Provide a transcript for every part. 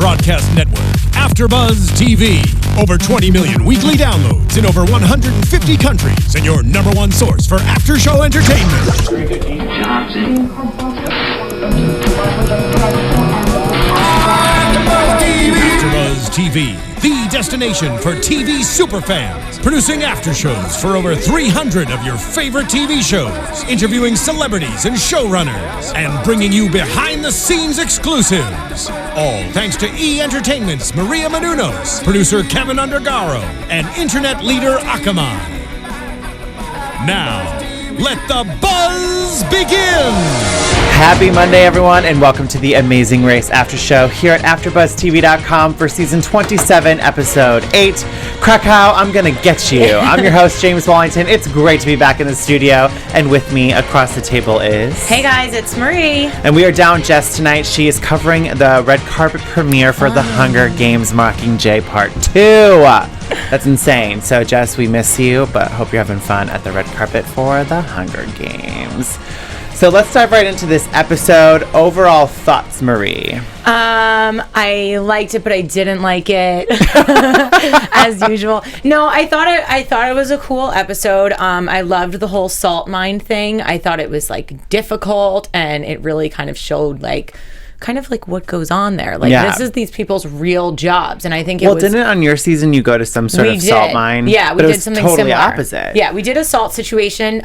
broadcast network, AfterBuzz TV. Over 20 million weekly downloads in over 150 countries, and your number one source for after-show entertainment. AfterBuzz TV, the destination for TV superfans. Producing aftershows for over 300 of your favorite TV shows. Interviewing celebrities and showrunners. And bringing you behind-the-scenes exclusives. All thanks to E! Entertainment's Marie Mazocchi, producer Kevin Undergaro, and internet leader Akamai. Now, let the buzz begin! Happy Monday, everyone, and welcome to the Amazing Race After Show here at AfterBuzzTV.com for Season 27, Episode 8, Krakow, I'm Gonna Get You. I'm your host, James Wallington. It's great to be back in the studio, and with me across the table is... Hey guys, it's Marie. And we are down Jess tonight. She is covering the red carpet premiere for The Hunger Games Mockingjay Part 2. That's insane. So, Jess, we miss you, but hope you're having fun at the red carpet for The Hunger Games. So let's dive right into this episode. Overall thoughts, Marie? I liked it, but I didn't like it, as usual. No, I thought it was a cool episode. I loved the whole salt mine thing. I thought it was like difficult, and it really kind of showed like what goes on there. Like, this is these people's real jobs. And I think didn't it on your season you go to some sort of salt mine? Yeah, we did something totally similar. Opposite. Yeah, we did a salt situation.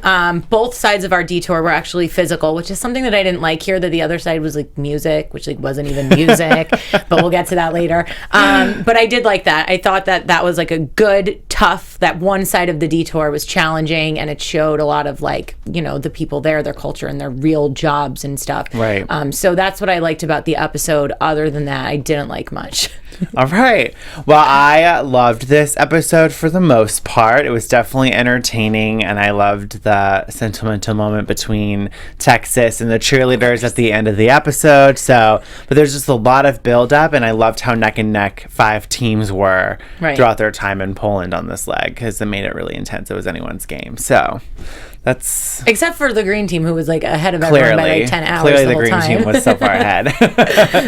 Both sides of our detour were actually physical, which is something that I didn't like here, that the other side was like music, which like wasn't even music, but we'll get to that later. But I did like that. I thought that was like a good, tough, that one side of the detour was challenging, and it showed a lot of like, you know, the people there, their culture and their real jobs and stuff. Right. So that's what I liked about the episode. Other than that, I didn't like much. All right. Well, I loved this episode for the most part. It was definitely entertaining, and I loved the sentimental moment between Texas and the cheerleaders at the end of the episode. But there's just a lot of build-up, and I loved how neck and neck 5 teams were throughout their time in Poland on this leg, because it made it really intense. It was anyone's game. So that's... Except for the green team, who was like ahead of everyone by like 10 hours Clearly the whole time. Clearly the green team was so far ahead.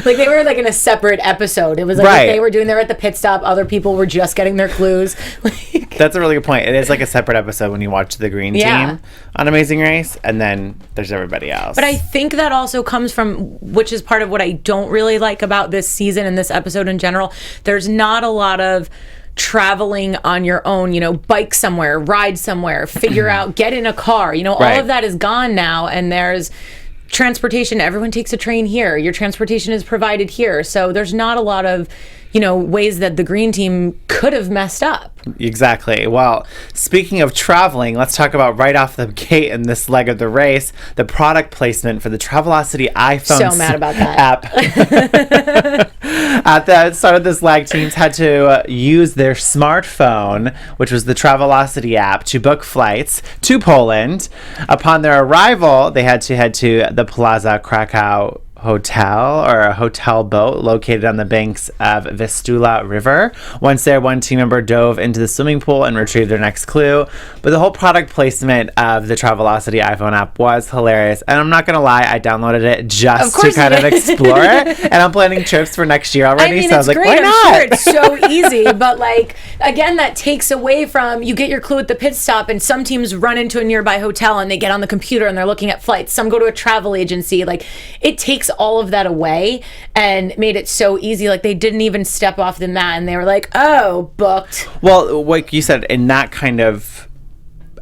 Like they were like in a separate episode. It was like they were doing there at the pit stop. Other people were just getting their clues. That's a really good point. It is like a separate episode when you watch the green team on Amazing Race, and then there's everybody else. But I think that also comes from, which is part of what I don't really like about this season and this episode in general, there's not a lot of traveling on your own, you know, bike somewhere, ride somewhere, figure out, get in a car, you know, all of that is gone now, and there's transportation. Everyone takes a train here. Your transportation is provided here. So there's not a lot of, you know, ways that the green team could have messed up. Exactly. Well, speaking of traveling, let's talk about right off the gate in this leg of the race, the product placement for the Travelocity iPhone so mad about that app. At the start of this leg, teams had to use their smartphone, which was the Travelocity app, to book flights to Poland. Upon their arrival, they had to head to the Plaza Krakow hotel, or a hotel boat located on the banks of Vistula River. Once there, one team member dove into the swimming pool and retrieved their next clue. But the whole product placement of the Travelocity iPhone app was hilarious. And I'm not going to lie, I downloaded it just to kind of explore it. And I'm planning trips for next year already. I mean, so I was like, great. why not? I'm sure it's so easy. But like, again, that takes away from, you get your clue at the pit stop, and some teams run into a nearby hotel and they get on the computer and they're looking at flights. Some go to a travel agency. Like, it takes all of that away and made it so easy. Like, they didn't even step off the mat and they were like, oh, booked. Well, like you said, in that kind of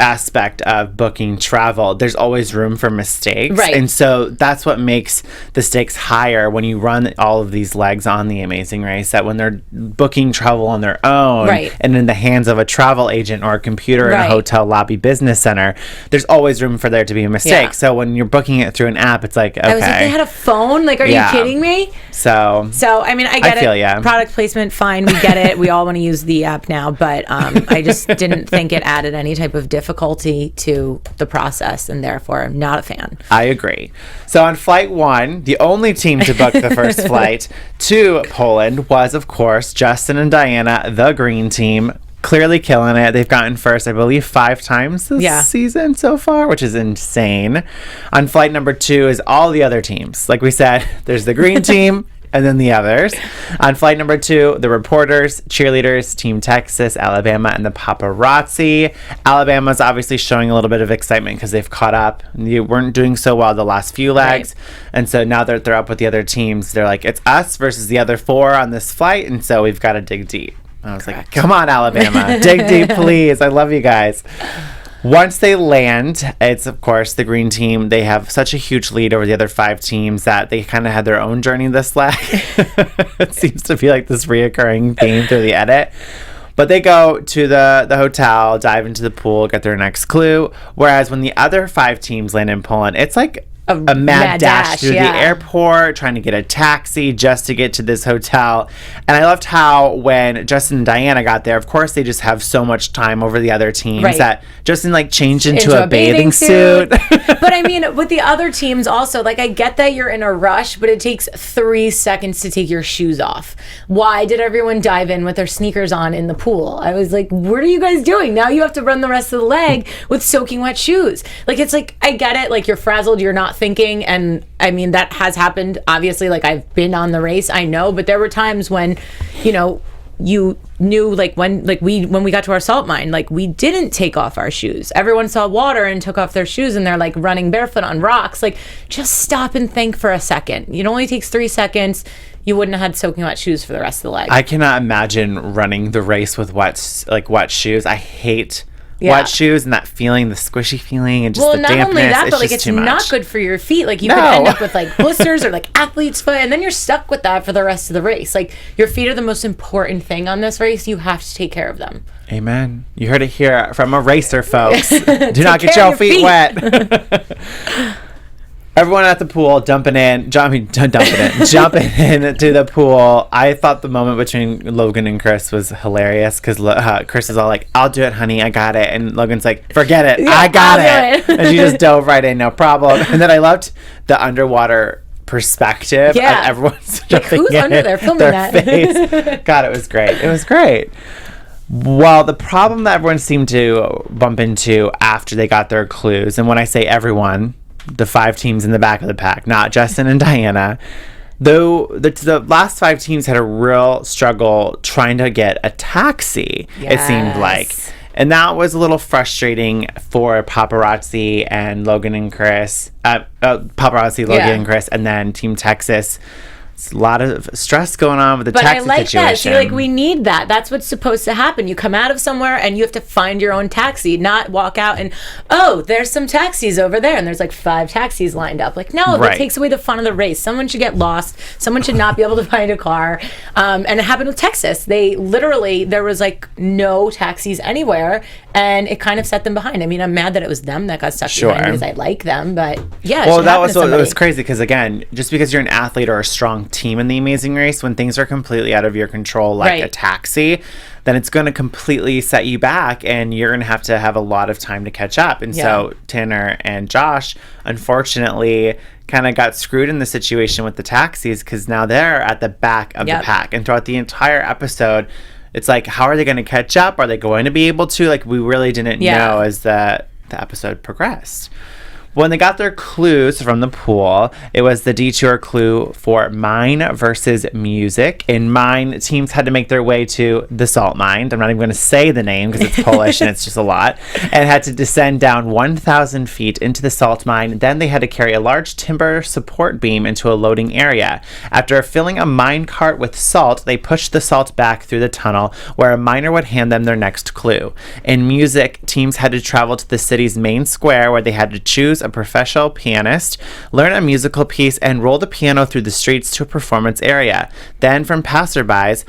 aspect of booking travel, there's always room for mistakes, right? And so that's what makes the stakes higher when you run all of these legs on the Amazing Race, that when they're booking travel on their own, and in the hands of a travel agent or a computer in a hotel lobby business center, there's always room for there to be a mistake. So when you're booking it through an app, it's like, okay, I was like, they had a phone? Like, are you kidding me? So I mean, I get it. Product placement, fine, we get it. We all want to use the app now, but I just didn't think it added any type of difficulty to the process, and therefore I'm not a fan. I agree. So on flight 1, the only team to book the first flight to Poland was, of course, Justin and Diana, the green team. Clearly killing it. They've gotten first, I believe, 5 times this season so far, which is insane. On flight number 2 is all the other teams. Like we said, there's the green team and then the others. On flight number 2, the reporters, cheerleaders, Team Texas, Alabama, and the paparazzi. Alabama's obviously showing a little bit of excitement because they've caught up. You weren't doing so well the last few legs. Right. And so now that they're up with the other teams, they're like, it's us versus the other 4 on this flight. And so we've got to dig deep. I was like, come on, Alabama. Dig deep, please. I love you guys. Once they land, it's, of course, the green team. They have such a huge lead over the other 5 teams that they kind of had their own journey this leg. It seems to be like this reoccurring theme through the edit. But they go to the hotel, dive into the pool, get their next clue. Whereas when the other 5 teams land in Poland, it's like a mad dash through the airport, trying to get a taxi just to get to this hotel. And I loved how when Justin and Diana got there, of course, they just have so much time over the other teams that Justin like changed into a bathing suit. But I mean, with the other teams also, like, I get that you're in a rush, but it takes 3 seconds to take your shoes off. Why did everyone dive in with their sneakers on in the pool? I was like, what are you guys doing? Now you have to run the rest of the leg with soaking wet shoes. Like, it's like, I get it. Like, you're frazzled, you're not thinking, and I mean, that has happened, obviously. Like, I've been on the race, I know, but there were times when, you know, you knew, like, when we got to our salt mine, like, we didn't take off our shoes. Everyone saw water and took off their shoes, and they're like running barefoot on rocks. Like, just stop and think for a second. It only takes 3 seconds. You wouldn't have had soaking wet shoes for the rest of the leg. I cannot imagine running the race with wet shoes. I hate wet shoes and that feeling, the squishy feeling, and just the dampness. Well, not only that, but like, it's not good for your feet. Like, you could end up with like blisters or like athlete's foot, and then you're stuck with that for the rest of the race. Like, your feet are the most important thing on this race. You have to take care of them. Amen. You heard it here from a racer, folks. Do not get your feet wet. Everyone at the pool jumping into the pool. I thought the moment between Logan and Chris was hilarious because Chris is all like, I'll do it, honey, I got it. And Logan's like, forget it, I got it. And she just dove right in, no problem. And then I loved the underwater perspective. Yeah. Everyone's like, who's under there filming that? Face. God, it was great. It was great. Well, the problem that everyone seemed to bump into after they got their clues, and when I say everyone, the 5 teams in the back of the pack, not Justin and Diana, though the last 5 teams had a real struggle trying to get a taxi, it seemed like. And that was a little frustrating for Paparazzi and Logan and Chris. Paparazzi, Logan and Chris, and then Team Texas. It's a lot of stress going on with the taxi situation. But I like that. See, like, we need that. That's what's supposed to happen. You come out of somewhere and you have to find your own taxi, not walk out and, oh, there's some taxis over there. And there's like 5 taxis lined up. Like, no, that takes away the fun of the race. Someone should get lost. Someone should not be able to find a car. And it happened with Texas. They literally, there was like no taxis anywhere. And it kind of set them behind. I mean, I'm mad that it was them that got stuck behind because I like them. But yeah. Well, that was what was crazy because, again, just because you're an athlete or a strong team in the Amazing Race, when things are completely out of your control, like a taxi, then it's going to completely set you back and you're going to have a lot of time to catch up. And so Tanner and Josh, unfortunately, kind of got screwed in the situation with the taxis because now they're at the back of the pack. And throughout the entire episode, it's like, how are they going to catch up? Are they going to be able to? Like, we really didn't know as the episode progressed. When they got their clues from the pool, it was the detour clue for mine versus music. In mine, teams had to make their way to the salt mine. I'm not even going to say the name because it's Polish and it's just a lot. And had to descend down 1,000 feet into the salt mine. Then they had to carry a large timber support beam into a loading area. After filling a mine cart with salt, they pushed the salt back through the tunnel where a miner would hand them their next clue. In music, teams had to travel to the city's main square where they had to choose a professional pianist, learn a musical piece, and roll the piano through the streets to a performance area. Then from passerbys,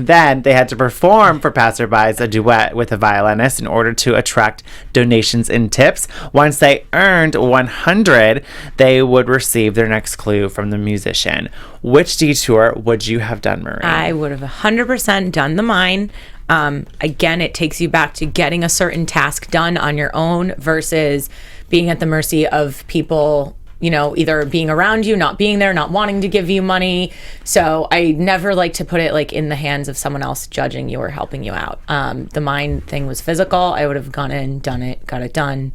then they had to perform for passerbys a duet with a violinist in order to attract donations and tips. Once they earned 100, they would receive their next clue from the musician. Which detour would you have done, Marie? I would have 100% done the mine. Again, it takes you back to getting a certain task done on your own versus being at the mercy of people, you know, either being around you, not being there, not wanting to give you money. So I never like to put it like in the hands of someone else judging you or helping you out. The mine thing was physical. I would have gone in, done it, got it done.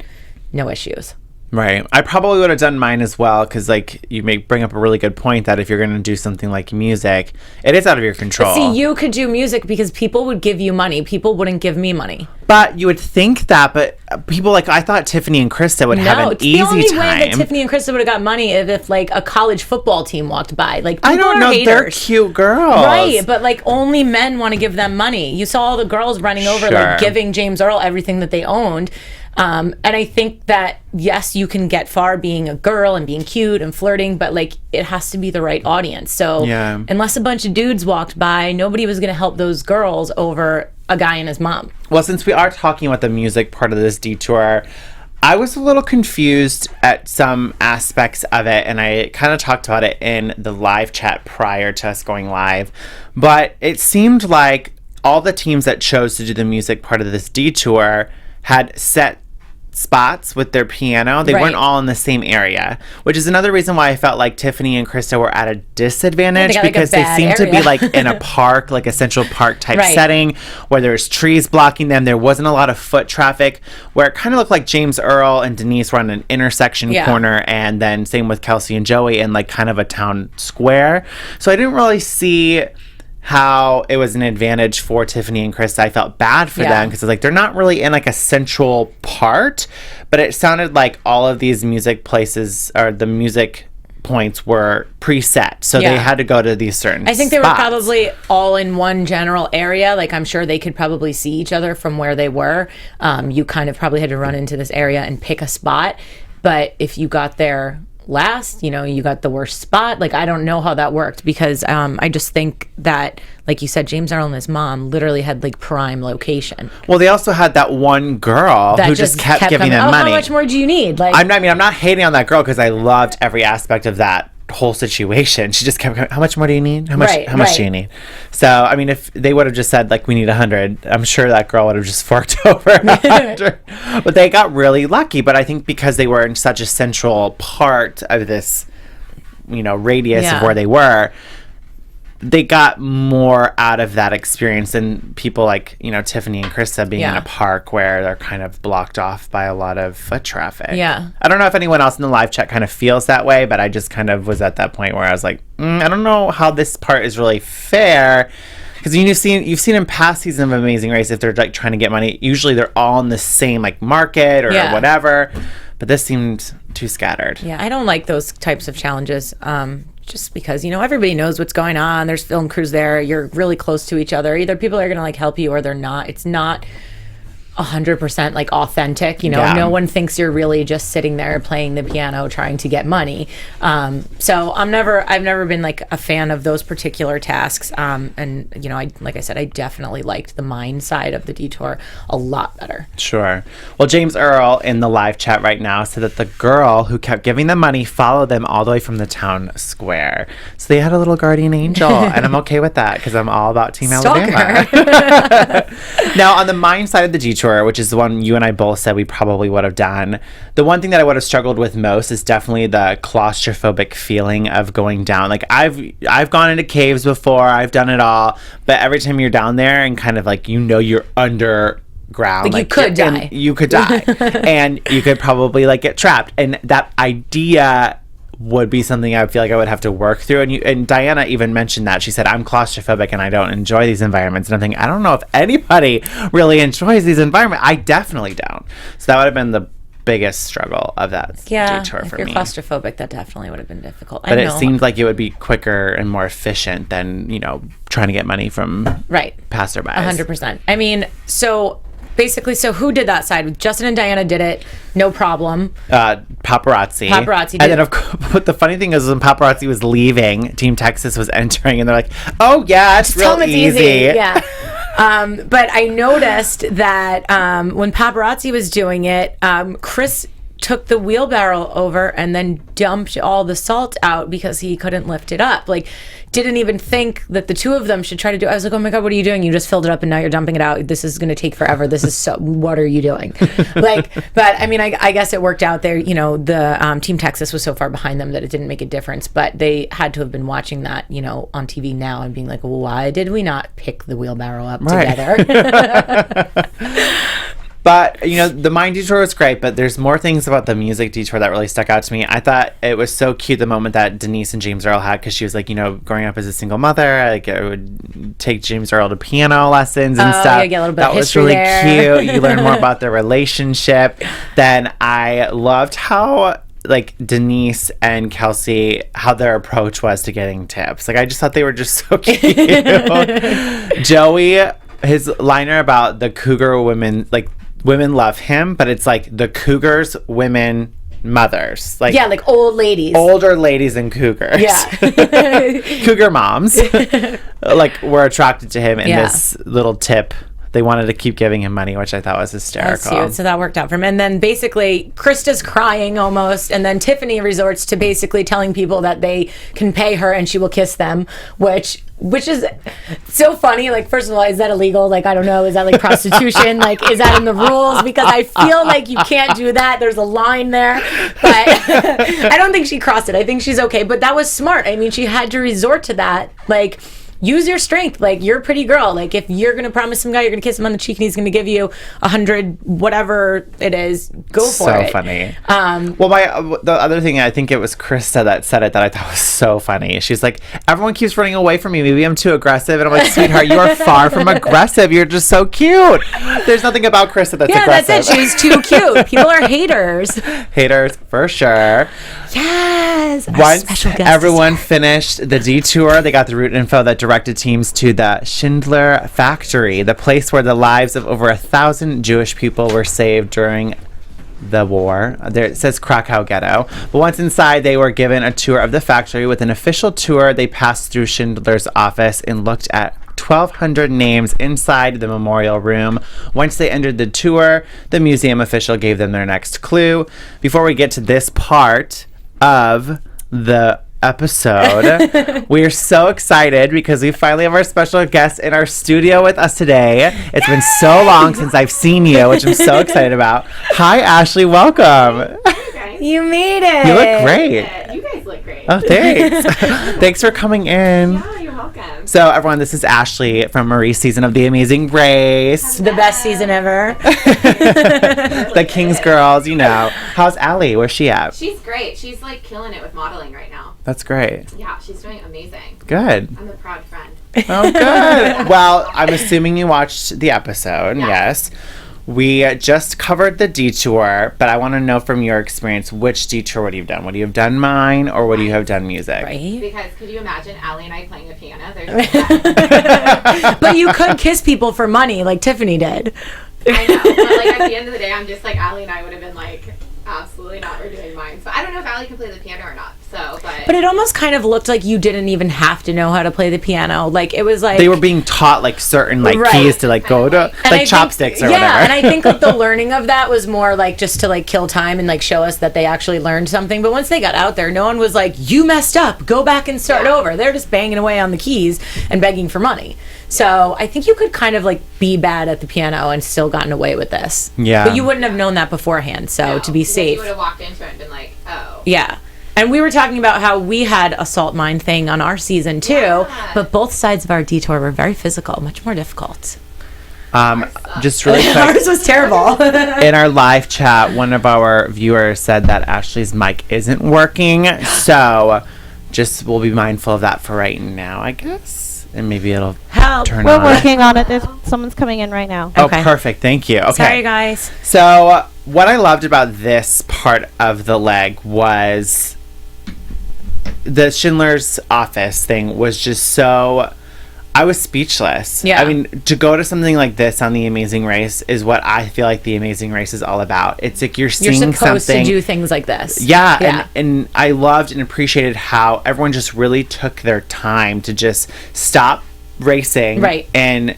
No issues. Right. I probably would have done mine as well because, like, you may bring up a really good point that if you're going to do something like music, it is out of your control. But see, you could do music because people would give you money. People wouldn't give me money. But you would think that, but people, like, I thought Tiffany and Krista would have an easy time. No, the only way that Tiffany and Krista would have got money if like, a college football team walked by. Like, people I don't know, haters. they're cute girls. Right, but, like, only men want to give them money. You saw all the girls running over, like, giving James Earl everything that they owned. And I think that, yes, you can get far being a girl and being cute and flirting, but, like, it has to be the right audience. So unless a bunch of dudes walked by, nobody was going to help those girls over a guy and his mom. Well, since we are talking about the music part of this detour, I was a little confused at some aspects of it, and I kind of talked about it in the live chat prior to us going live, but it seemed like all the teams that chose to do the music part of this detour had set spots with their piano. They weren't all in the same area, which is another reason why I felt like Tiffany and Krista were at a disadvantage because they seemed to be like in a park, like a Central Park type setting where there's trees blocking them. There wasn't a lot of foot traffic, where it kind of looked like James Earl and Denise were on an intersection corner, and then same with Kelsey and Joey in like kind of a town square. So I didn't really see how it was an advantage for Tiffany and Krista. I felt bad for them because like they're not really in like a central part, but it sounded like all of these music places or the music points were preset, so they had to go to these certain I think they spots. were probably all in one general area. Like, I'm sure they could probably see each other from where they were. You kind of probably had to run into this area and pick a spot, but if you got there last, you know, you got the worst spot. Like, I don't know how that worked because I just think that, like you said, James Earl and his mom literally had like prime location. Well, they also had that one girl who just kept giving them money. How much more do you need? Like, I'm not hating on that girl because I loved every aspect of that whole situation. She just kept going, how much more do you need? How much do you need? So, I mean, if they would have just said, like, we need 100, I'm sure that girl would have just forked over 100. But they got really lucky. But I think because they were in such a central part of this, you know, radius of where they were, they got more out of that experience than people like, you know, Tiffany and Krista being in a park where they're kind of blocked off by a lot of foot traffic. Yeah. I don't know if anyone else in the live chat kind of feels that way, but I just kind of was at that point where I was like, I don't know how this part is really fair. Because you've seen in past seasons of Amazing Race, if they're like trying to get money, usually they're all in the same like market or whatever. But this seemed too scattered. Yeah, I don't like those types of challenges. Just because, you know, everybody knows what's going on. There's film crews there. You're really close to each other. Either people are going to like help you or they're not. It's not 100% like authentic, you know. No one thinks you're really just sitting there playing the piano trying to get money. So I've never been like a fan of those particular tasks. And you know, like I said, I definitely liked the mind side of the detour a lot better. Sure. Well, James Earl in the live chat right now said that the girl who kept giving them money followed them all the way from the town square. So they had a little guardian angel, and I'm okay with that because I'm all about Team Alabama. Now, on the mind side of the detour, which is the one you and I both said we probably would have done, the one thing that I would have struggled with most is definitely the claustrophobic feeling of going down. Like, I've gone into caves before, I've done it all, but every time you're down there and kind of like, you know, you're underground, like you could die. You could die. And you could probably like get trapped. And that idea would be something I feel like I would have to work through. And Diana even mentioned that. She said, I'm claustrophobic and I don't enjoy these environments. And I'm thinking, I don't know if anybody really enjoys these environments. I definitely don't. So that would have been the biggest struggle of that detour for me. If you're claustrophobic, that definitely would have been difficult. But it seemed like it would be quicker and more efficient than, you know, trying to get money from passerbys. 100%. I mean, so basically, so who did that side? Justin and Diana did it, no problem. Paparazzi did and then but the funny thing is when Paparazzi was leaving, Team Texas was entering, and they're like, oh yeah, it's real easy. Yeah. But I noticed that when Paparazzi was doing it, Chris took the wheelbarrow over and then dumped all the salt out because he couldn't lift it up. Like, didn't even think that the two of them should try to do it. I was like, oh my God, what are you doing? You just filled it up and now you're dumping it out. This is going to take forever. This is so, what are you doing? Like, but I mean, I guess it worked out there. You know, the Team Texas was so far behind them that it didn't make a difference, but they had to have been watching that, you know, on TV now and being like, well, why did we not pick the wheelbarrow up together? But, you know, the Mind Detour was great, but there's more things about the music detour that really stuck out to me. I thought it was so cute the moment that Denise and James Earl had, because she was like, you know, growing up as a single mother, like, I would take James Earl to piano lessons and stuff. Yeah, get a little bit that of was history really there. cute. You learn more about their relationship. Then I loved how, like, Denise and Kelsey, how their approach was to getting tips. Like, I just thought they were just so cute. Joey, his liner about the cougar women, like, women love him, but it's like the cougars, women, mothers. Like, yeah, like old ladies. Older ladies and cougars. Yeah. Cougar moms. Like, were attracted to him in this little tip. They wanted to keep giving him money, which I thought was hysterical. That's cute. So that worked out for him. And then basically, Krista's crying almost. And then Tiffany resorts to basically telling people that they can pay her and she will kiss them, which is so funny. Like, first of all, is that illegal? Like, I don't know. Is that like prostitution? Like, is that in the rules? Because I feel like you can't do that. There's a line there. But I don't think she crossed it. I think she's okay. But that was smart. I mean, she had to resort to that. Like, use your strength. Like, you're a pretty girl. Like, if you're going to promise some guy you're going to kiss him on the cheek and he's going to give you 100, whatever it is, go for it. So funny. Well, the other thing, I think it was Krista that said it that I thought was so funny. She's like, everyone keeps running away from me. Maybe I'm too aggressive. And I'm like, sweetheart, you are far from aggressive. You're just so cute. There's nothing about Krista that's aggressive. Yeah, that's it. She's too cute. People are haters. Haters, for sure. Yes. Once everyone finished the detour, they got the route info that directed teams to the Schindler factory, the place where the lives of over 1,000 Jewish people were saved during the war. There it says Krakow ghetto. But once inside, they were given a tour of the factory. With an official tour, they passed through Schindler's office and looked at 1,200 names inside the memorial room. Once they entered the tour, the museum official gave them their next clue. Before we get to this part of the episode, we're so excited because we finally have our special guest in our studio with us today. It's been so long since I've seen you, which I'm so excited about. Hi, Ashley. Welcome. You made it. You look great. Yeah, you guys look great. Oh, thanks. Thanks for coming in. Yeah, you're welcome. So, everyone, this is Ashley from Marie's season of The Amazing Race. The best season ever. The King's Girls, you know. How's Allie? Where's she at? She's great. She's like killing it with modeling right now. That's great. Yeah, she's doing amazing. Good. I'm a proud friend. Oh, good. Well, I'm assuming you watched the episode. Yeah. Yes. We just covered the detour, but I want to know from your experience, which detour would you have done? Would you have done mine, or would you have done music? Right. Because could you imagine Allie and I playing the piano? There's no way. But you could kiss people for money like Tiffany did. I know. But like at the end of the day, I'm just like, Allie and I would have been like, absolutely not. We're doing mine. So I don't know if Allie can play the piano or not. So, but it almost kind of looked like you didn't even have to know how to play the piano. Like, it was like they were being taught like certain like Right. keys to like go to And like I chopsticks think, or whatever. Yeah, and I think like the learning of that was more like just to like kill time and like show us that they actually learned something. But once they got out there, no one was like, you messed up, go back and start over. They're just banging away on the keys and begging for money. So I think you could kind of like be bad at the piano and still gotten away with this. Yeah. But you wouldn't have known that beforehand. So to be safe. You would have walked into it and been like, oh. Yeah. And we were talking about how we had a salt mine thing on our season too, Yeah. but both sides of our detour were very physical, much more difficult. Just really quick. Ours was terrible. In our live chat, one of our viewers said that Ashley's mic isn't working, so just we'll be mindful of that for right now, I guess, and maybe it'll Help. turn We're on. working on it. Someone's coming in right now. Oh, Okay. perfect. Thank you. Okay. Sorry, guys. So, what I loved about this part of the leg was the Schindler's office thing was just so... I was speechless. Yeah. I mean, to go to something like this on The Amazing Race is what I feel like The Amazing Race is all about. It's like you're You're seeing supposed something... to do things like this. Yeah. And I loved and appreciated how everyone just really took their time to just stop racing. Right. And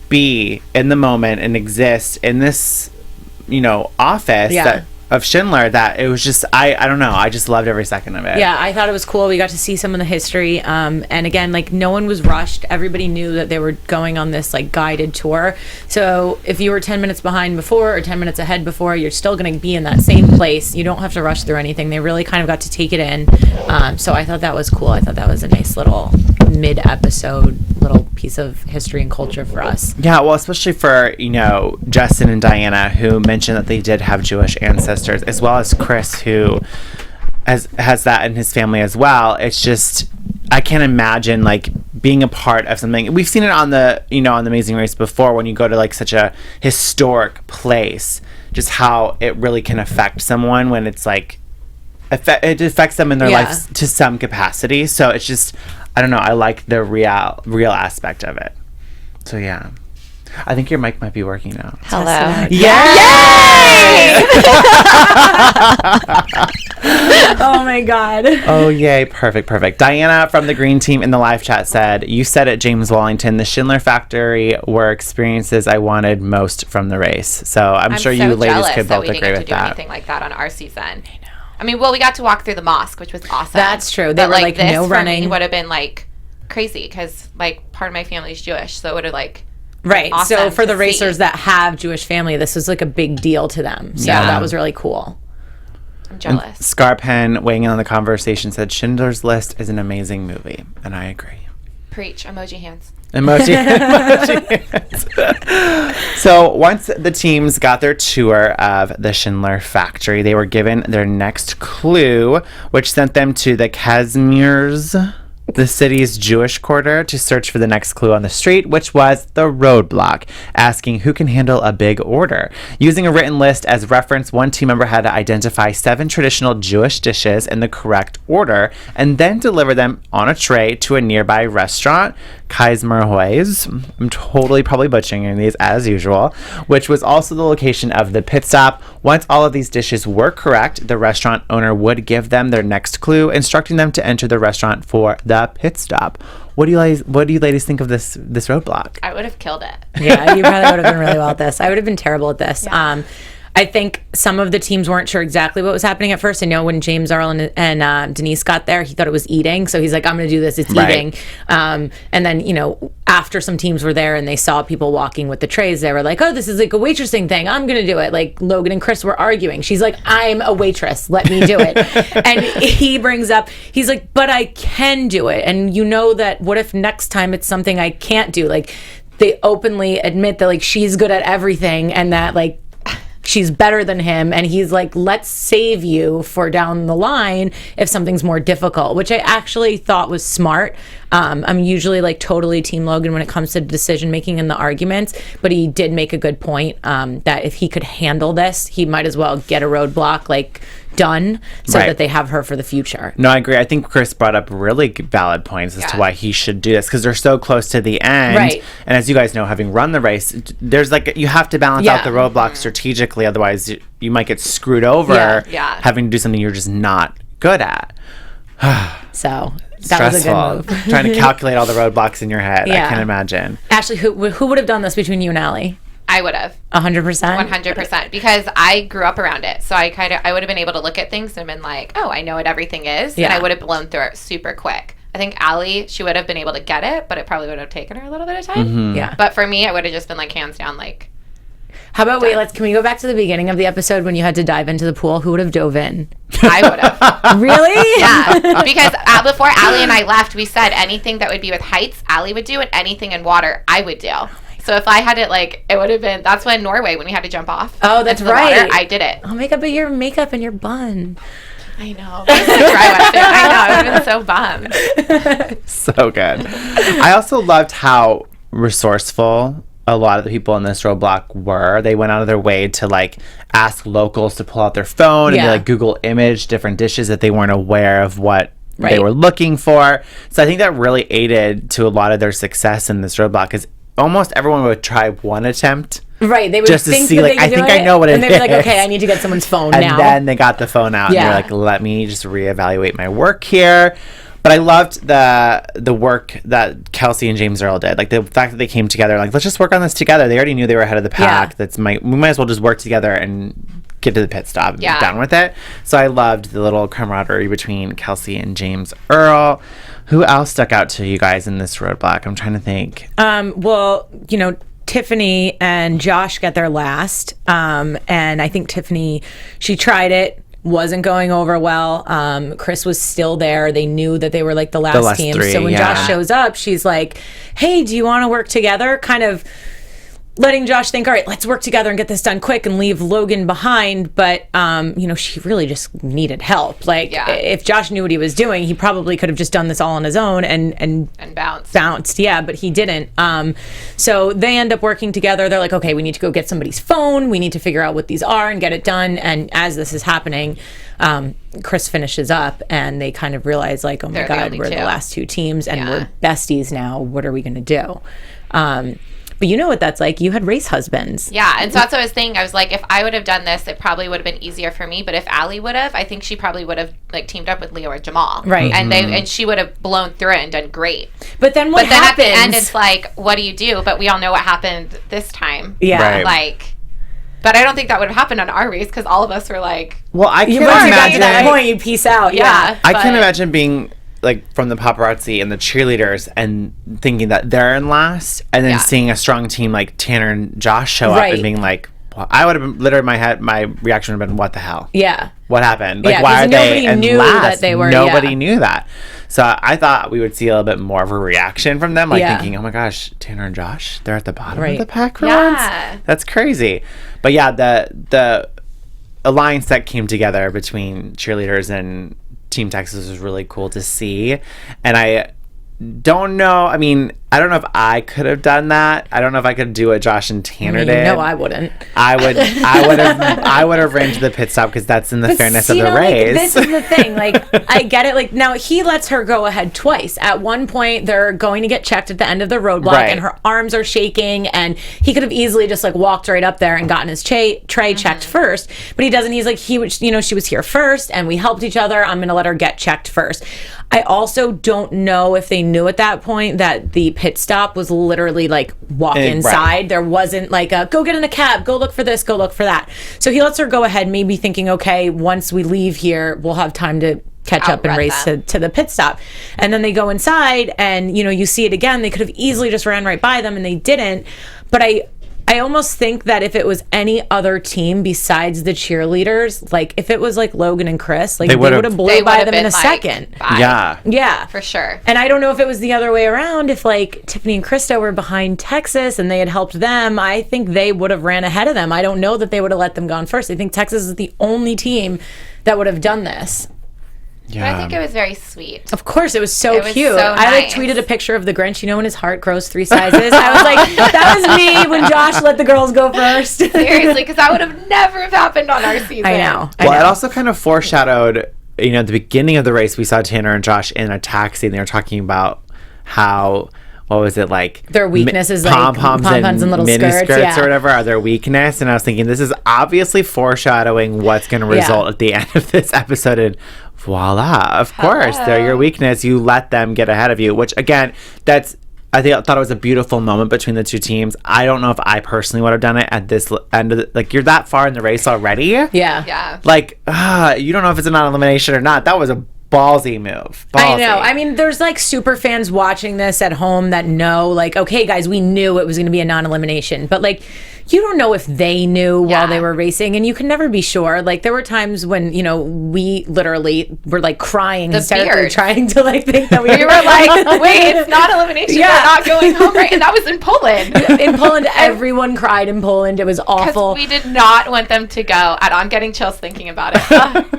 be in the moment and exist in this, office Yeah. of Schindler, that it was just, I don't know, I just loved every second of it. Yeah, I thought it was cool. We got to see some of the history. And again, like, no one was rushed. Everybody knew that they were going on this, like, guided tour. So if you were 10 minutes behind before or 10 minutes ahead before, you're still going to be in that same place. You don't have to rush through anything. They really kind of got to take it in. So I thought that was cool. I thought that was a nice little mid-episode little piece of history and culture for us. Yeah, well, especially for, Justin and Diana, who mentioned that they did have Jewish ancestors, as well as Chris, who has that in his family as well. It's just, I can't imagine, like, being a part of something. We've seen it on the Amazing Race before, when you go to, like, such a historic place, just how it really can affect someone when it's, like, it affects them in their lives to some capacity. So it's just, I don't know, I like the real aspect of it. So yeah, I think your mic might be working now. Hello. Yay! Oh my god. Oh yay, perfect. Diana from the Green Team in the live chat said, "You said it, James Wallington, the Schindler Factory were experiences I wanted most from the race." So I'm sure you ladies could both agree with that. We didn't get to do anything like that on our season. I mean, well, we got to walk through the mosque, which was awesome. That's true. They were like this no running. would have been like crazy because like part of my family is Jewish, so it would have like right. Awesome so for the see. racers that have Jewish family, this was like a big deal to them. So that was really cool. I'm jealous. Scarpen, weighing in on the conversation, said Schindler's List is an amazing movie, and I agree. Preach. Emoji hands. Emoji hands. So once the teams got their tour of the Schindler Factory, they were given their next clue, which sent them to the Kazimierz, the city's Jewish quarter, to search for the next clue on the street, which was the Roadblock, asking who can handle a big order. Using a written list as reference, one team member had to identify 7 traditional Jewish dishes in the correct order and then deliver them on a tray to a nearby restaurant, Kaisermerhoys. I'm totally probably butchering these as usual, which was also the location of the pit stop. Once all of these dishes were correct, the restaurant owner would give them their next clue, instructing them to enter the restaurant for the pit stop. What do you ladies think of this roadblock? I would have killed it. Yeah, you probably would have been really well at this. I would have been terrible at this. Yeah. I think some of the teams weren't sure exactly what was happening at first. I know when James, Earl, and Denise got there, he thought it was eating. So he's like, I'm going to do this. It's eating. And then, after some teams were there and they saw people walking with the trays, they were like, oh, this is like a waitressing thing. I'm going to do it. Like Logan and Chris were arguing. She's like, I'm a waitress. Let me do it. And he brings up, he's like, but I can do it. And you know that what if next time it's something I can't do? Like they openly admit that like she's good at everything and that like, she's better than him, and he's like, let's save you for down the line if something's more difficult, which I actually thought was smart. I'm usually like totally team Logan when it comes to decision making in the arguments, but he did make a good point that if he could handle this, he might as well get a roadblock like done so that they have her for the future. No, I agree. I think Chris brought up really valid points as to why he should do this, because they're so close to the end. Right. And as you guys know, having run the race, there's like, you have to balance out the roadblocks strategically, otherwise you might get screwed over having to do something you're just not good at. So that was a good move. Trying to calculate all the roadblocks in your head. I can imagine. Ashley, who would have done this between you and Allie? I would have. 100%? 100%. Because I grew up around it. So I would have been able to look at things and been like, oh, I know what everything is. Yeah. And I would have blown through it super quick. I think Allie, she would have been able to get it, but it probably would have taken her a little bit of time. Mm-hmm. Yeah. But for me, I would have just been like hands down like. How about, can we go back to the beginning of the episode when you had to dive into the pool? Who would have dove in? I would have. Really? Yeah. Because before Allie and I left, we said anything that would be with heights, Allie would do, and anything in water, I would do. So if I had it, like, it would have been, that's when Norway, when we had to jump off. Oh, that's right. Water, I did it. Oh, your makeup and your bun. I know. It was a dry wet fit. I know. I would have been so bummed. So good. I also loved how resourceful a lot of the people in this roadblock were. They went out of their way to like ask locals to pull out their phone and they like Google image different dishes that they weren't aware of what they were looking for. So I think that really aided to a lot of their success in this roadblock, because almost everyone would try one attempt. Right, they would just to see, like, I think I know what it is. And they'd be like, okay, I need to get someone's phone now. And then they got the phone out and they're like, let me just reevaluate my work here. But I loved the work that Kelsey and James Earl did. Like the fact that they came together, like, let's just work on this together. They already knew they were ahead of the pack. We might as well just work together and get to the pit stop and be done with it. So I loved the little camaraderie between Kelsey and James Earl. Who else stuck out to you guys in this roadblock? I'm trying to think. Well, Tiffany and Josh got there last. And I think Tiffany, she tried it. wasn't going over well. Chris was still there. They knew that they were like the last team. three, so when Josh shows up, she's like, hey, do you want to work together? Kind of letting Josh think, all right, let's work together and get this done quick and leave Logan behind. But, she really just needed help. Like, if Josh knew what he was doing, he probably could have just done this all on his own and bounced. Yeah, but he didn't. So they end up working together. They're like, okay, we need to go get somebody's phone. We need to figure out what these are and get it done. And as this is happening, Chris finishes up and they kind of realize, like, oh my God, we're the last two teams and we're besties now. What are we going to do? But you know what that's like. You had race husbands. Yeah, and so that's what I was thinking. I was like, if I would have done this, it probably would have been easier for me. But if Allie would have, I think she probably would have like teamed up with Leo or Jamal. Right. And she would have blown through it and done great. But then what happens? At the end, it's like, what do you do? But we all know what happened this time. Yeah. Right. But I don't think that would have happened on our race because all of us were like, well, I can't imagine at that point you peace out. Yeah. I can't imagine being like from the paparazzi and the cheerleaders and thinking that they're in last and then seeing a strong team like Tanner and Josh show up and being like, well, I would have been literally my reaction would have been, what the hell? Yeah. What happened? Like, why are they in last? That they were, nobody knew that. So I thought we would see a little bit more of a reaction from them, like thinking, oh my gosh, Tanner and Josh, they're at the bottom of the pack for once? That's crazy. But yeah, the alliance that came together between cheerleaders and Team Texas was really cool to see. And I don't know, I mean, I don't know if I could have done that. I don't know if I could do what Josh and Tanner did. No, I wouldn't. I would have ran to the pit stop because that's in the fairness of the race. Like, this is the thing. Like, I get it. Like, now he lets her go ahead twice. At one point, they're going to get checked at the end of the roadblock, and her arms are shaking, and he could have easily just like walked right up there and gotten his tray checked first. But he doesn't. He's like, she was here first, and we helped each other. I'm going to let her get checked first. I also don't know if they knew at that point that the pit stop was literally like walk inside. Right. There wasn't like a go get in a cab, go look for this, go look for that. So he lets her go ahead, maybe thinking, okay, once we leave here, we'll have time to catch up and race to the pit stop. And then they go inside and, you see it again. They could have easily just ran right by them and they didn't. But I almost think that if it was any other team besides the cheerleaders, like if it was like Logan and Chris, like they would have blew by them in a second. Yeah. For sure. And I don't know if it was the other way around. If like Tiffany and Krista were behind Texas and they had helped them, I think they would have ran ahead of them. I don't know that they would have let them go on first. I think Texas is the only team that would have done this. Yeah. But I think it was very sweet. Of course, it was so cute. So I like tweeted a picture of the Grinch, when his heart grows 3 sizes. I was like, that was me when Josh let the girls go first. Seriously, because that would have never have happened on our season. I know. It also kind of foreshadowed, at the beginning of the race, we saw Tanner and Josh in a taxi, and they were talking about how, what was it, like their weaknesses, like pom-poms and little skirts or whatever are their weakness. And I was thinking, this is obviously foreshadowing what's going to result at the end of this episode. And voila, of course, they're your weakness. You let them get ahead of you, which again, I thought it was a beautiful moment between the two teams. I don't know if I personally would have done it at this end of like, you're that far in the race already. Yeah. Like, you don't know if it's a non-elimination or not. That was a ballsy move. I know. I mean, there's like super fans watching this at home that know, like, okay, guys, we knew it was going to be a non-elimination, but like, you don't know if they knew while they were racing, and you can never be sure. Like, there were times when, we literally were like crying hysterically, trying to like think that we were like, wait, it's not elimination. We're not going home, right? And that was in Poland. In Poland, everyone cried in Poland. It was awful. We did not want them to go. And I'm getting chills thinking about it.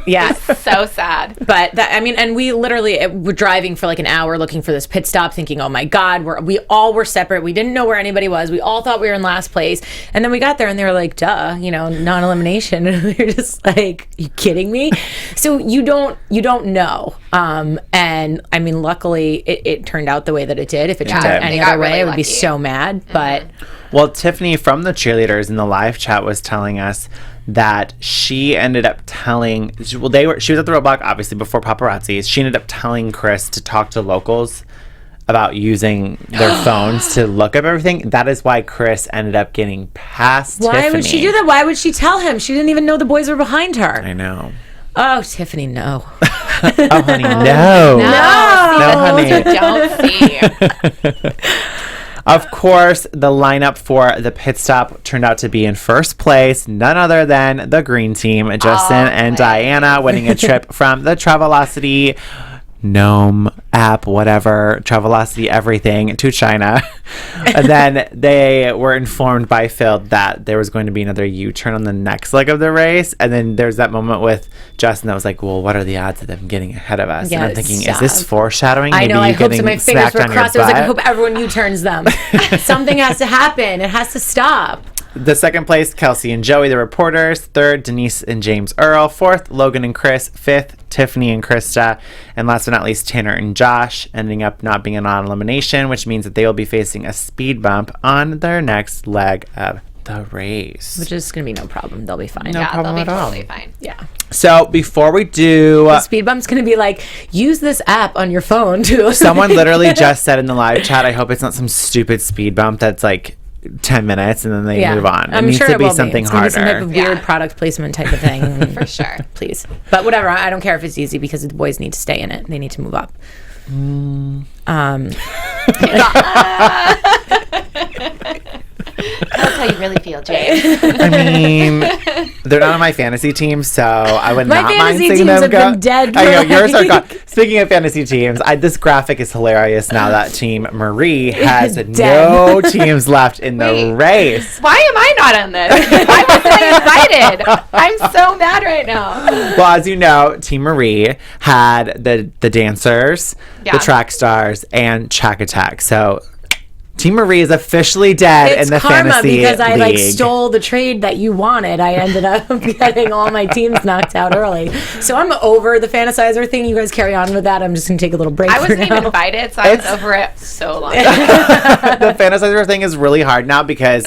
It's so sad. But and we literally were driving for like an hour looking for this pit stop, thinking, oh my God, we all were separate. We didn't know where anybody was. We all thought we were in last place. And then we got there and they were like, duh, non-elimination. And we were just like, you kidding me? So you don't know. And I mean, luckily it turned out the way that it did. If it turned out any other way, I would be so mad. But well, Tiffany from the cheerleaders in the live chat was telling us that she ended up telling, she was at the roadblock obviously before paparazzi. She ended up telling Chris to talk to locals about using their phones to look up everything. That is why Chris ended up getting past Tiffany. Why would she do that? Why would she tell him? She didn't even know the boys were behind her. I know. Oh, Tiffany, no. Oh, honey, no. No, honey. Don't see. Of course, the lineup for the pit stop turned out to be in first place, none other than the green team, Justin and Diana, winning a trip from the Travelocity Gnome app, whatever, Travelocity everything, to China. And then they were informed by Phil that there was going to be another U-turn on the next leg of the race. And then there's that moment with Justin that was like, well, what are the odds of them getting ahead of us? Yeah, and I'm thinking, is this foreshadowing? I know, I hope so. My fingers were crossed. I was like, I butt? hope everyone U-turns them. Something has to happen. It has to stop. The second place, Kelsey and Joey, the reporters. Third, Denise and James Earl. Fourth, Logan and Chris. Fifth, Tiffany and Krista. And last but not least, Tanner and Josh, ending up not being a non-elimination, which means that they will be facing a speed bump on their next leg of the race. Which is going to be no problem. They'll be fine. No problem they'll be at all. totally fine. Yeah. So before we do... The speed bump's going to be like, use this app on your phone, too. Someone literally just said in the live chat, I hope it's not some stupid speed bump that's like 10 minutes and then they move on. I'm needs sure to it be will something It's harder. Be some type of weird product placement type of thing. For sure. Please. But whatever. I don't care if it's easy because the boys need to stay in it. They need to move up. That's how you really feel, James. I mean, they're not on my fantasy team, so I would My not mind fantasy seeing teams them have go. been dead I know, for yours are like- gone. Speaking of fantasy teams, this graphic is hilarious now that Team Marie has Dead. no teams left in the race. Why am I not on this? Why wasn't I invited? I'm so mad right now. Well, as you know, Team Marie had the dancers, the track stars, and Track Attack. So Team Marie is officially dead in the karma fantasy because I league. stole the trade that you wanted. I ended up getting all my teams knocked out early. So I'm over the fantasizer thing. You guys carry on with that. I'm just going to take a little break I wasn't for now. even invited, so I was over it so long. The fantasizer thing is really hard now because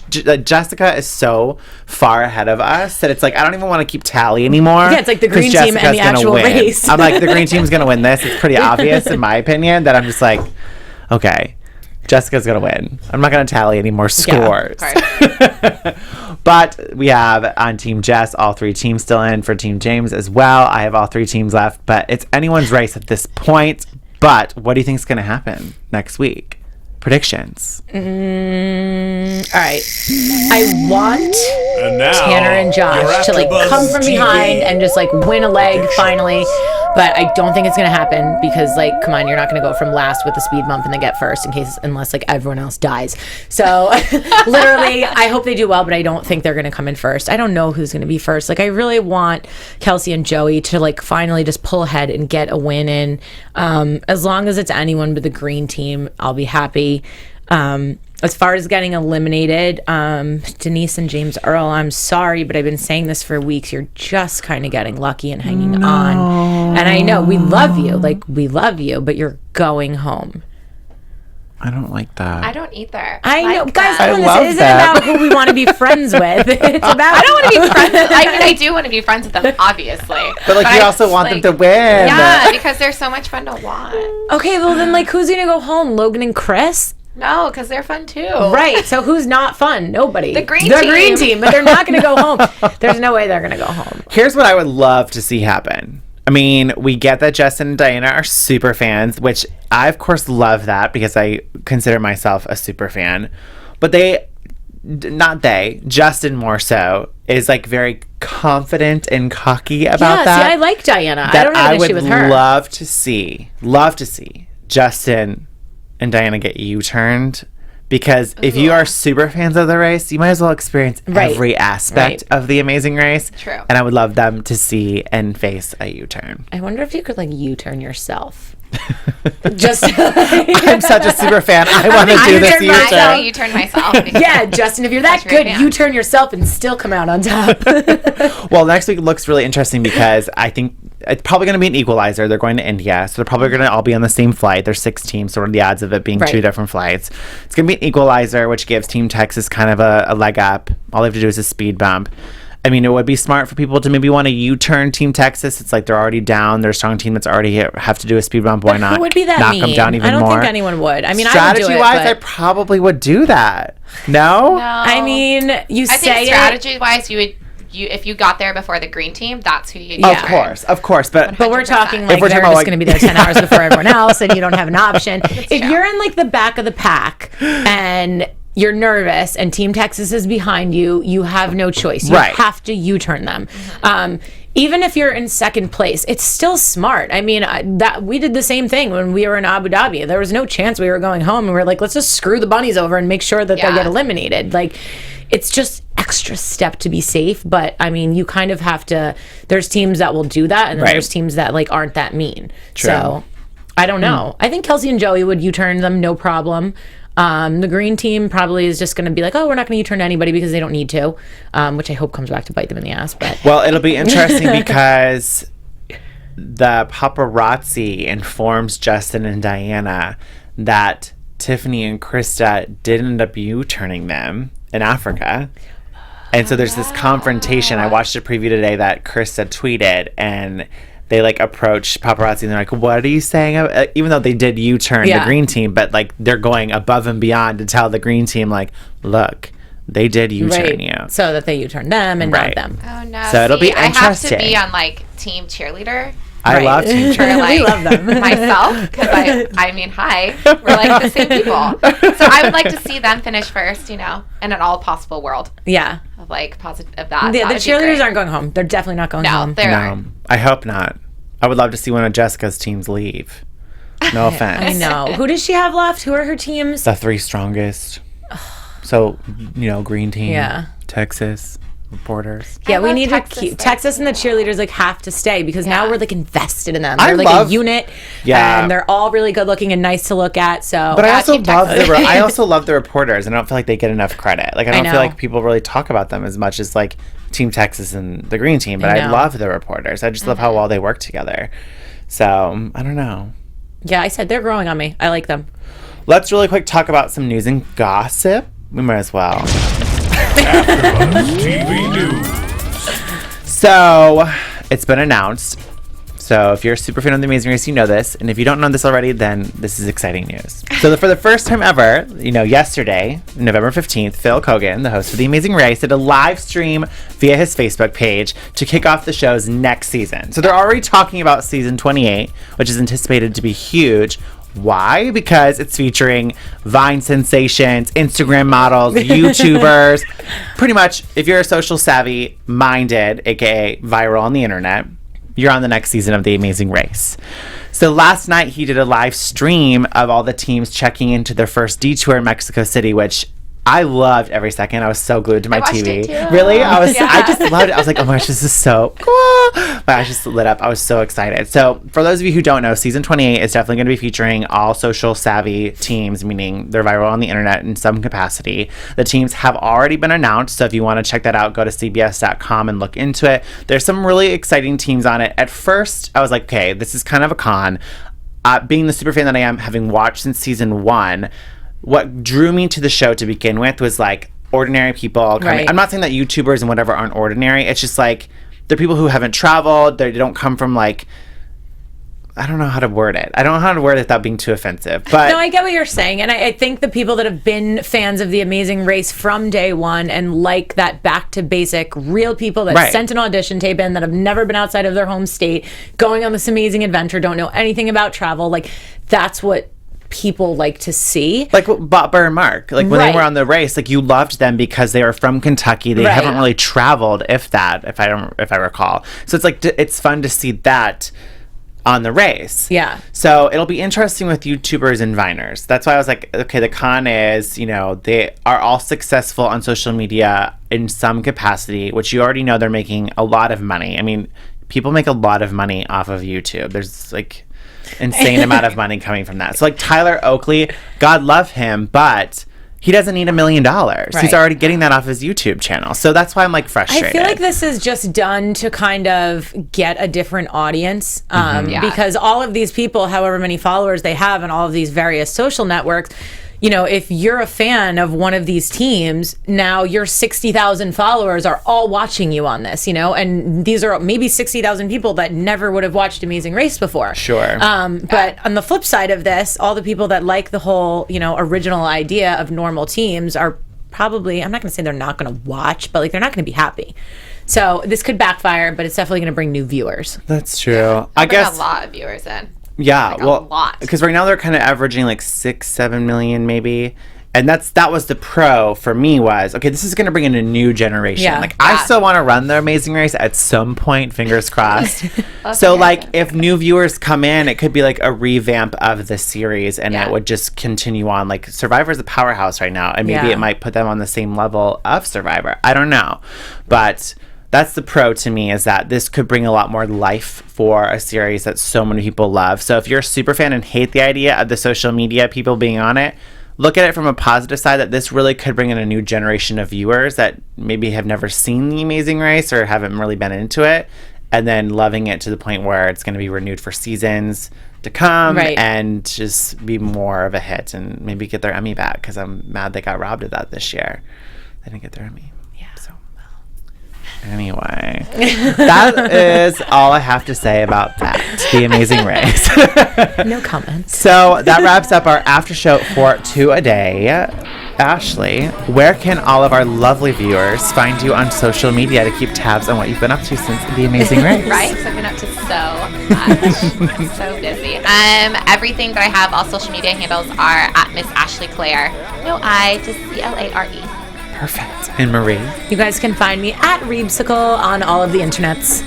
Jessica is so far ahead of us that it's like I don't even want to keep tally anymore. Yeah, it's like the 'cause green team Jessica's and the gonna actual win. race. I'm like, the green team's going to win this. It's pretty obvious in my opinion that I'm just like, okay, Jessica's going to win. I'm not going to tally any more scores. Yeah, But we have on Team Jess all three teams still in. For Team James as well, I have all three teams left. But it's anyone's race at this point. But what do you think is going to happen next week? Predictions. All right. I want And now, Tanner and Josh to like your come AfterBuzz from TV behind and just like win a leg finally. But I don't think it's going to happen because like, come on, you're not going to go from last with the speed bump and then get first unless like everyone else dies. So literally, I hope they do well, but I don't think they're going to come in first. I don't know who's going to be first. Like I really want Kelsey and Joey to like finally just pull ahead and get a win in. As long as it's anyone but the green team, I'll be happy. As far as getting eliminated, Denise and James Earl, I'm sorry, but I've been saying this for weeks. You're just kind of getting lucky and hanging on. And I know we love you, but you're going home. I don't like that. I don't either. I know, Like guys. that. I This love isn't that. about who we want to be friends with. It's about I don't want to be friends with, I mean, I do want to be friends with them, obviously. But like, you I also just, want them like, to win. Yeah, because they're so much fun to watch. Okay, well then, like, who's gonna go home? Logan and Chris? No, because they're fun too. Right. So who's not fun? Nobody. The green green team. team, but they're not gonna go home. There's no way they're gonna go home. Here's what I would love to see happen. I mean, we get that Justin and Diana are super fans, which I, of course, love that because I consider myself a super fan. But Justin more so, is like very confident and cocky about that. See, I like Diana. I That don't have an issue with her. love to see Justin and Diana get U-turned. Because if you are super fans of the race, you might as well experience every aspect of the amazing race. True. And I would love them to see and face a U-turn. I wonder if you could like U-turn yourself. Just I'm such a super fan. I want to do this U-turn. You turn myself. yeah, Justin, if you're that good, U-turn yourself and still come out on top. Well, next week looks really interesting because I think it's probably going to be an equalizer. They're going to India, so they're probably going to all be on the same flight. There's 6 teams, so what are the odds of it being 2 different flights? It's going to be an equalizer, which gives Team Texas kind of a leg up. All they have to do is a speed bump. I mean, it would be smart for people to maybe want to U-turn Team Texas. It's like they're already down. They're a strong team that's already have to do a speed bump. Why not? Who would be that knock mean? them down even I don't more? think anyone would. I mean, strategy-wise, I would do it, I probably would do that. No? I mean, you I say think strategy-wise, you would if you got there before the green team, that's who you. Of course, but we're talking If like we're they're talking just about, going to be there 10 hours before everyone else, and you don't have an option. If you're in like the back of the pack and you're nervous and Team Texas is behind you, you have no choice. You have to U-turn them. Even if you're in second place, it's still smart. I mean, that we did the same thing when we were in Abu Dhabi. There was no chance we were going home, and we were like, let's just screw the bunnies over and make sure that they get eliminated. Like, it's just extra step to be safe. But I mean, you kind of have to. There's teams that will do that, and then there's teams that like aren't that mean. True. So I don't know. I think Kelsey and Joey would U-turn them, no problem. The green team probably is just going to be like, oh, we're not going to U-turn anybody because they don't need to, which I hope comes back to bite them in the ass. But well, it'll be interesting because the paparazzi informs Justin and Diana that Tiffany and Krista did end up U-turning them in Africa. And so there's this confrontation. I watched a preview today that Krista tweeted, and they like approach paparazzi and they're like, what are you saying? Even though they did U-turn the green team, but like they're going above and beyond to tell the green team, like, look, they did U-turn you. So that they U-turn them and not them. Oh no. So it'll be interesting. I have to be on like team cheerleader. I love team cheerleader. Like, we love them. Myself, because I mean, hi, we're like the same people. So I would like to see them finish first, you know, in an all possible world. Yeah. Of like positive of that. The cheerleaders aren't going home. They're definitely not going home. No, I hope not. I would love to see one of Jessica's teams leave. No offense. I know. Who does she have left? Who are her teams? The 3 strongest. So, you know, green team, Texas, reporters. Yeah, we need Texas to keep Texas and the cheerleaders like have to stay because now we're like invested in them. I They're like love- a unit, and they're all really good looking and nice to look at. So, But I also love the reporters, and I don't feel like they get enough credit. Like I don't feel like people really talk about them as much as like Team Texas and the green team. But I love the reporters. I just love how well they work together. So I don't know. Yeah, I said they're growing on me. I like them. Let's really quick talk about some news and gossip. We might as well. AfterBuzz TV News. So it's been announced. So if you're a super fan of The Amazing Race, you know this. And if you don't know this already, then this is exciting news. So for the first time ever, yesterday, November 15th, Phil Keoghan, the host of The Amazing Race, did a live stream via his Facebook page to kick off the show's next season. So they're already talking about season 28, which is anticipated to be huge. Why? Because it's featuring Vine sensations, Instagram models, YouTubers. Pretty much, if you're a social savvy minded, aka viral on the internet, you're on the next season of The Amazing Race. So last night he did a live stream of all the teams checking into their first detour in Mexico City, which I loved every second. I was so glued to my TV. Really? I just loved it. I was like, oh my gosh, this is so cool. My eyes just lit up. I was so excited. So for those of you who don't know, season 28 is definitely going to be featuring all social savvy teams, meaning they're viral on the internet in some capacity. The teams have already been announced. So if you want to check that out, go to CBS.com and look into it. There's some really exciting teams on it. At first, I was like, okay, this is kind of a con. Being the super fan that I am, having watched since season 1, what drew me to the show to begin with was like ordinary people coming. Right. I'm not saying that YouTubers and whatever aren't ordinary. It's just like they're people who haven't traveled. They don't come from like, I don't know how to word it. I don't know how to word it without being too offensive. But no, I get what you're saying. And I think the people that have been fans of The Amazing Race from day one and like that back to basic, real people that sent an audition tape in that have never been outside of their home state, going on this amazing adventure, don't know anything about travel. Like, that's what people like to see. Like Bopper and Mark, like when they were on the race, like you loved them because they were from Kentucky. They haven't really traveled, if I recall. So it's like it's fun to see that on the race. Yeah. So it'll be interesting with YouTubers and Viners. That's why I was like, okay, the con is, they are all successful on social media in some capacity, which you already know they're making a lot of money. I mean, people make a lot of money off of YouTube. There's like insane amount of money coming from that. So like Tyler Oakley, God love him, but he doesn't need $1 million. He's already getting that off his YouTube channel. So that's why I'm like frustrated. I feel like this is just done to kind of get a different audience because all of these people, however many followers they have on all of these various social networks, if you're a fan of one of these teams, now your 60,000 followers are all watching you on this, and these are maybe 60,000 people that never would have watched Amazing Race before. Sure. But on the flip side of this, all the people that like the whole, original idea of normal teams are probably, I'm not going to say they're not going to watch, but like they're not going to be happy. So this could backfire, but it's definitely going to bring new viewers. That's true. I guess a lot of viewers in. Yeah, a lot. Because right now they're kind of averaging like 6-7 million maybe. And that was the pro for me was, okay, this is going to bring in a new generation. Yeah. Like, I still want to run The Amazing Race at some point, fingers crossed. So, like, if new viewers come in, it could be like a revamp of the series and it would just continue on. Like, Survivor's a powerhouse right now, and maybe it might put them on the same level of Survivor. I don't know. But that's the pro to me, is that this could bring a lot more life for a series that so many people love. So if you're a super fan and hate the idea of the social media people being on it, look at it from a positive side, that this really could bring in a new generation of viewers that maybe have never seen The Amazing Race or haven't really been into it, and then loving it to the point where it's going to be renewed for seasons to come and just be more of a hit and maybe get their Emmy back, because I'm mad they got robbed of that this year. They didn't get their Emmy. Anyway, that is all I have to say about that. The Amazing Race. No comment. So that wraps up our after show for 2 a day. Ashley, where can all of our lovely viewers find you on social media to keep tabs on what you've been up to since The Amazing Race? Right? So I've been up to so much. I'm so busy. Everything that I have, all social media handles are at Miss Ashley Clare. No I, just CLARE. Perfect. And Marie? You guys can find me at Reebsicle on all of the internets.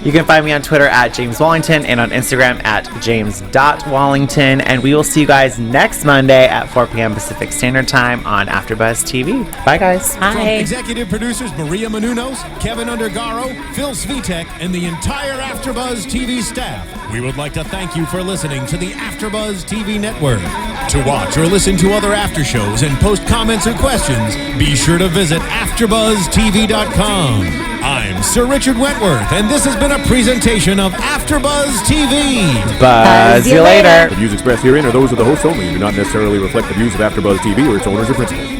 You can find me on Twitter at James Wallington and on Instagram at James.Wallington. And we will see you guys next Monday at 4 p.m. Pacific Standard Time on AfterBuzz TV. Bye, guys. Hi. From executive producers Maria Menounos, Kevin Undergaro, Phil Svitek, and the entire AfterBuzz TV staff, we would like to thank you for listening to the AfterBuzz TV network. To watch or listen to other after shows and post comments or questions, be sure to visit AfterBuzzTV.com. I'm Sir Richard Wentworth, and this has been a presentation of AfterBuzz TV. Buzz you later. The views expressed herein are those of the hosts only and do not necessarily reflect the views of AfterBuzz TV or its owners or principals.